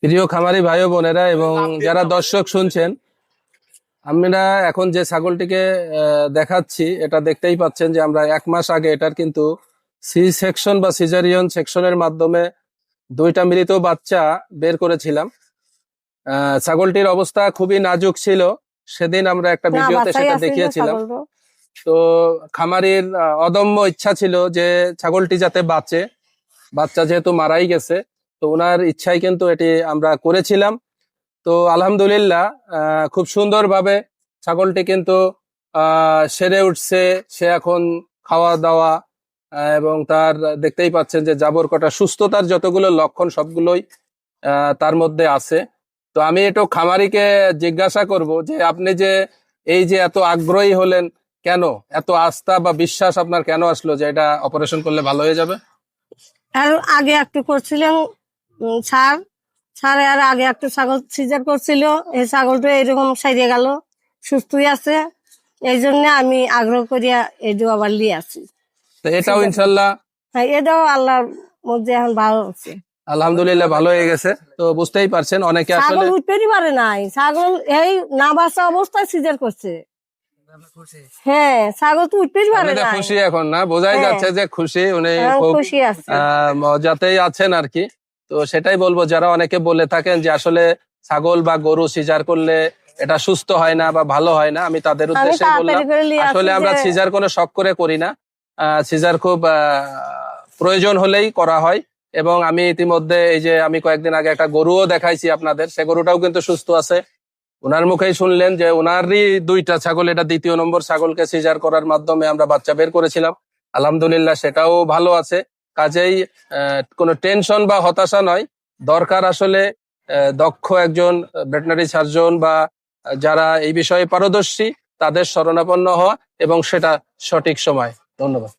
প্রিয় খামারি ভাই ও বোনেরা এবং যারা দর্শক শুনছেন, আমরা এখন যে ছাগলটিকে দেখাচ্ছি, এটা দেখতেই পাচ্ছেন যে আমরা 1 মাস আগে এটার কিন্তু সি সেকশন বা সিজারিয়ান সেকশনের মাধ্যমে 2টা মৃত বাচ্চা বের করেছিলাম। ছাগলটির অবস্থা খুবই নাজুক ছিল। সেদিন আমরা একটা ভিডিওতে সেটা দেখিয়েছিলাম। তো খামারির অদম্য ইচ্ছা ছিল যে ছাগলটি যাতে বাঁচে, বাচ্চা যেহেতু মারাই গেছে, তো ওনার ইচ্ছাই কিন্তু এটি আমরা করেছিলাম। তো আলহামদুলিল্লাহ খুব সুন্দরভাবে ছাগলটি কিন্তু সেরে উঠছে। সে এখন খাওয়া দাওয়া এবং তার দেখতেই পাচ্ছেন যে জাবর কটা সুস্থতার যতগুলো লক্ষণ সবগুলোই তার মধ্যে আছে। তো আমি একটু খামারিকে জিজ্ঞাসা করব যে আপনি যে এই যে এত আগ্রহী হলেন, কেন এত আস্থা বা বিশ্বাস আপনার কেন আসলো যে এটা অপারেশন করলে ভালো হয়ে যাবে? আর আগে একটু করছিলাম ছাড় ছাড়ে, আর আগে একটু ছাগল সিজার করছিল, এই ছাগলটা এরকম সাইডে গেল, সুস্থই আছে। এই জন্য আমি আগ্রহ করিয়া এটাও আবার লিয়ে আসি। তো এটাও ইনশাল্লাহ, হ্যাঁ, এটাও আল্লাহর মধ্যে এখন ভালো হচ্ছে, আলহামদুলিল্লাহ ভালো হয়ে গেছে। তো বুঝতেই পারছেন অনেকে আসলে ছাগল উঠতেই পারে নাই, ছাগল এই না বাচ্চা অবস্থায় সিজার করছে। হ্যাঁ, ছাগল তো উঠতেই পারে আপনি তো না। খুশি এখন, না বোঝাই হ্যাঁ। যাচ্ছে যে খুশি, উনি খুব খুশি আছে। মজাতেই আছেন আর কি। তো সেটাই বলবো, যারা অনেকে বলে থাকেন যে আসলে ছাগল বা গরু সিজার করলে এটা সুস্থ হয় না বা ভালো হয় না, আমি তাদের আমি উদ্দেশ্যে বললাম তাড়াতাড়ি করে লিয়ে আসলে আসি আমরা যে সিজার কোনো শখ করে করি না। সিজার খুব প্রয়োজন হলেই করা হয়। এবং আমি ইতিমধ্যে এই যে আমি কয়েকদিন আগে একটা গরুও দেখাইছি আপনাদের, সে গরুটাও কিন্তু সুস্থ আছে। ওনার মুখেই শুনলেন যে ওনারই 2টা ছাগল, এটা 2য় নম্বর ছাগলকে সিজার করার মাধ্যমে আমরা বাচ্চা বের করেছিলাম। আলহামদুলিল্লাহ সেটাও ভালো আছে। কাজেই কোনো টেনশন বা হতাশা নয়, দরকার আসলে দক্ষ একজন ভেটেরিনারি সার্জন বা যারা এই বিষয়ে পারদর্শী তাদের শরণাপন্ন হওয়া এবং সেটা সঠিক সময়। ধন্যবাদ।